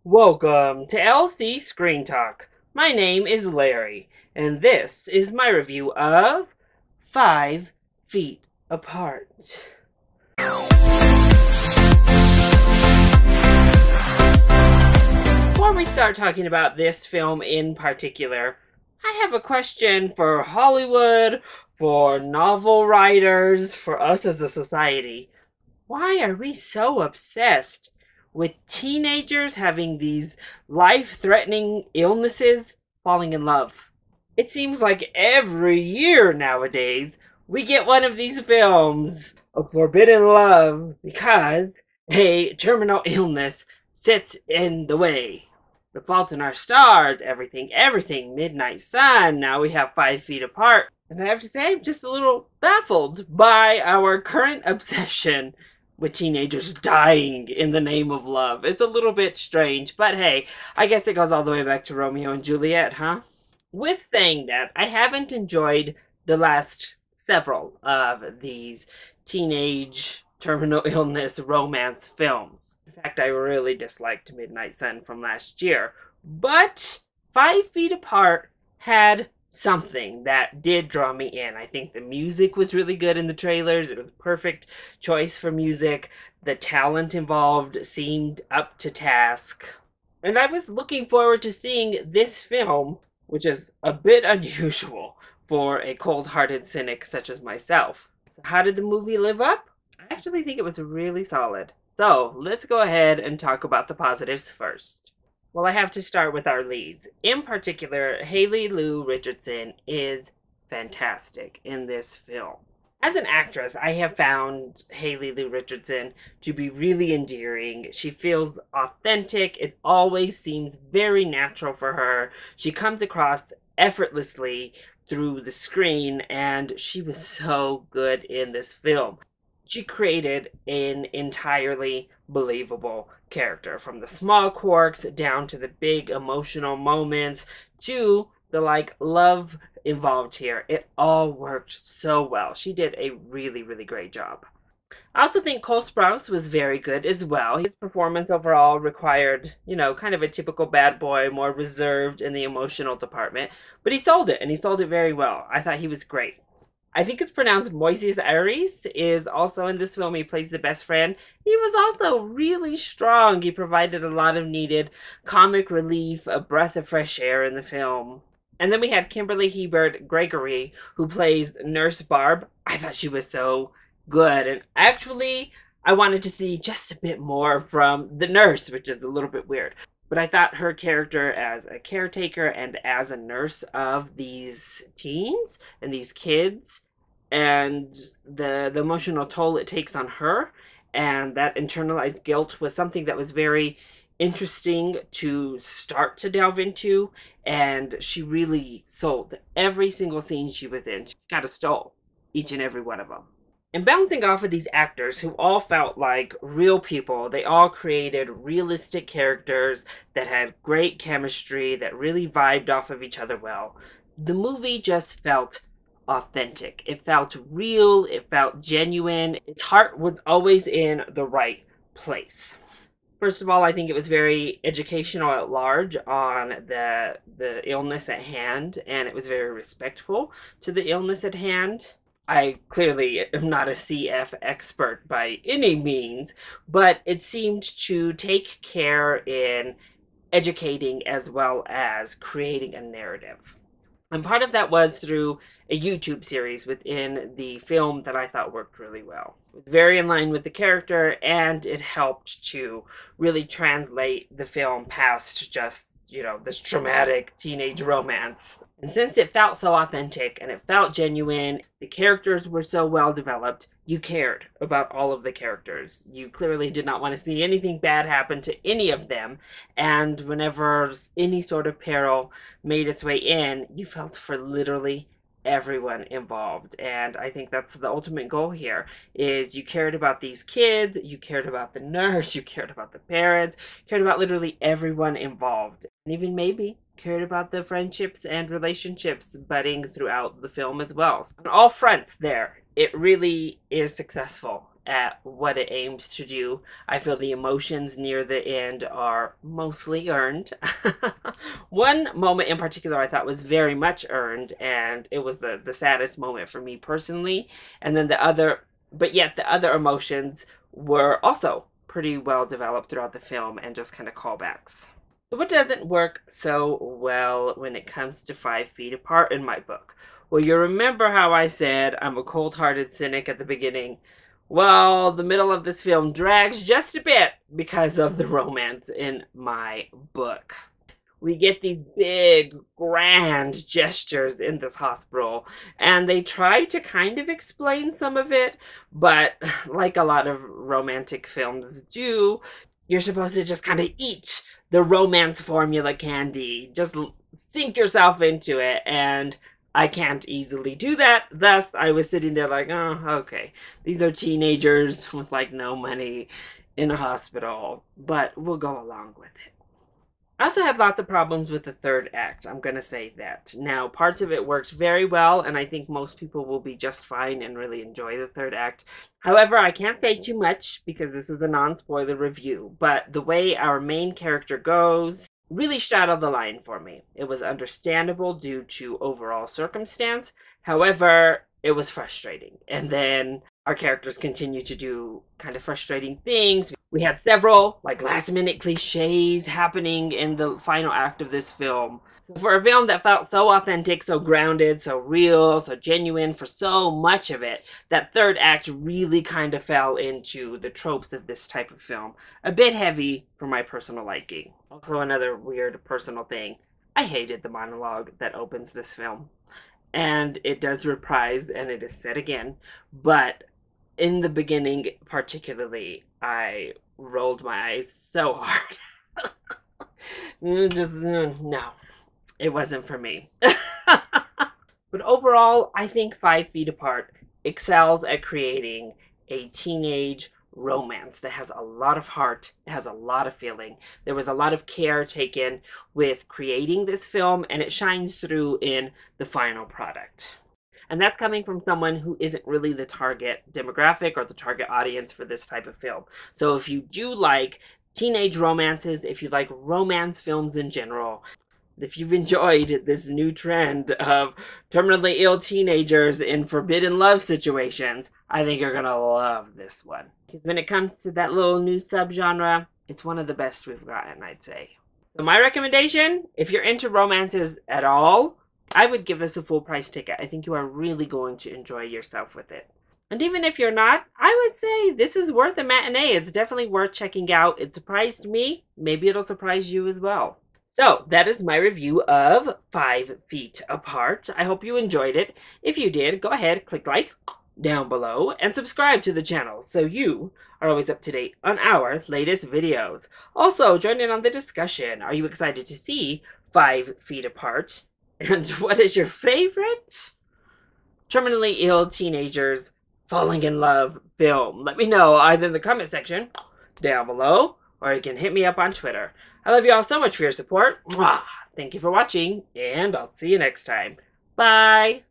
Welcome to LC Screen Talk. My name is Larry, and this is my review of 5 Feet Apart. Before we start talking about this film in particular, I have a question for Hollywood, for novel writers, for us as a society. Why are we so obsessed with teenagers having these life-threatening illnesses falling in love? It seems like every year nowadays we get one of these films of forbidden love because a terminal illness sits in the way. The Fault in Our Stars, everything, Midnight Sun, now we have 5 Feet Apart. And I have to say, I'm just a little baffled by our current obsession with teenagers dying in the name of love. It's a little bit strange, but hey, I guess it goes all the way back to Romeo and Juliet, huh? With saying that, I haven't enjoyed the last several of these teenage terminal illness romance films. In fact, I really disliked Midnight Sun from last year, but 5 Feet Apart had something that did draw me in. I think the music was really good in the trailers. It was a perfect choice for music. The talent involved seemed up to task. And I was looking forward to seeing this film, which is a bit unusual for a cold-hearted cynic such as myself. How did the movie live up? I actually think it was really solid. So, let's go ahead and talk about the positives first. Well, I have to start with our leads. In particular, Haley Lu Richardson is fantastic in this film. As an actress, I have found Haley Lu Richardson to be really endearing. She feels authentic. It always seems very natural for her. She comes across effortlessly through the screen, and she was so good in this film. She created an entirely believable character, from the small quirks down to the big emotional moments to the love involved here. It all worked so well. She did a really great job. I also think Cole Sprouse was very good as well. His performance overall required, kind of a typical bad boy, more reserved in the emotional department, but he sold it, and he sold it very well. I thought he was great. I think it's pronounced Moises Arias is also in this film. He plays the best friend. He was also really strong. He provided a lot of needed comic relief, a breath of fresh air in the film. And then we had Kimberly Hebert Gregory, who plays Nurse Barb. I thought she was so good. And actually, I wanted to see just a bit more from the nurse, which is a little bit weird. But I thought her character as a caretaker and as a nurse of these teens and these kids, and the emotional toll it takes on her, and that internalized guilt, was something that was very interesting to start to delve into, and she really sold every single scene she was in. She kind of stole each and every one of them. And bouncing off of these actors who all felt like real people, they all created realistic characters that had great chemistry, that really vibed off of each other well. The movie just felt authentic. It felt real. It felt genuine. Its heart was always in the right place. First of all, I think it was very educational at large on the illness at hand, and it was very respectful to the illness at hand. I clearly am not a CF expert by any means, but it seemed to take care in educating as well as creating a narrative. And part of that was through a YouTube series within the film that I thought worked really well. It was very in line with the character, and it helped to really translate the film past just, this traumatic teenage romance. And since it felt so authentic and it felt genuine, the characters were so well developed, you cared about all of the characters. You clearly did not want to see anything bad happen to any of them, and whenever any sort of peril made its way in, you felt for literally everyone involved. And I think that's the ultimate goal here, is you cared about these kids, you cared about the nurse, you cared about the parents, cared about literally everyone involved, and even maybe cared about the friendships and relationships budding throughout the film as well. On all fronts there, it really is successful. at what it aims to do. I feel the emotions near the end are mostly earned. One moment in particular I thought was very much earned, and it was the saddest moment for me personally. And then but yet the other emotions were also pretty well developed throughout the film and just kind of callbacks. So what doesn't work so well when it comes to 5 Feet Apart in my book? Well, you remember how I said I'm a cold-hearted cynic at the beginning? Well, the middle of this film drags just a bit because of the romance in my book. We get these big, grand gestures in this hospital, and they try to kind of explain some of it, but like a lot of romantic films do, you're supposed to just kind of eat the romance formula candy. Just sink yourself into it, and I can't easily do that. Thus, I was sitting there like, oh, okay. These are teenagers with like no money in a hospital, but we'll go along with it. I also had lots of problems with the third act. I'm going to say that. Now, parts of it works very well, and I think most people will be just fine and really enjoy the third act. However, I can't say too much because this is a non-spoiler review, but the way our main character goes really straddled the line for me. It was understandable due to overall circumstance. However, it was frustrating. And then our characters continue to do kind of frustrating things. We had several like last minute cliches happening in the final act of this film. For a film that felt so authentic, so grounded, so real, so genuine for so much of it, that third act really kind of fell into the tropes of this type of film. A bit heavy for my personal liking. Also, another weird personal thing. I hated the monologue that opens this film. And it does reprise and it is said again, but in the beginning particularly, I rolled my eyes so hard. Just, no, it wasn't for me. But overall, I think 5 Feet Apart excels at creating a teenage romance that has a lot of heart, it has a lot of feeling. There was a lot of care taken with creating this film, and it shines through in the final product. And that's coming from someone who isn't really the target demographic or the target audience for this type of film. So if you do like teenage romances, if you like romance films in general, if you've enjoyed this new trend of terminally ill teenagers in forbidden love situations, I think you're gonna love this one. Because when it comes to that little new subgenre, it's one of the best we've gotten, I'd say. So my recommendation, if you're into romances at all, I would give this a full price ticket. I think you are really going to enjoy yourself with it. And even if you're not, I would say this is worth a matinee. It's definitely worth checking out. It surprised me. Maybe it'll surprise you as well. So that is my review of 5 Feet Apart. I hope you enjoyed it. If you did, go ahead, click like down below and subscribe to the channel so you are always up to date on our latest videos. Also, join in on the discussion. Are you excited to see 5 Feet Apart? And what is your favorite terminally ill teenagers falling in love film? Let me know either in the comment section down below, or you can hit me up on Twitter. I love you all so much for your support. Mwah! Thank you for watching, and I'll see you next time. Bye!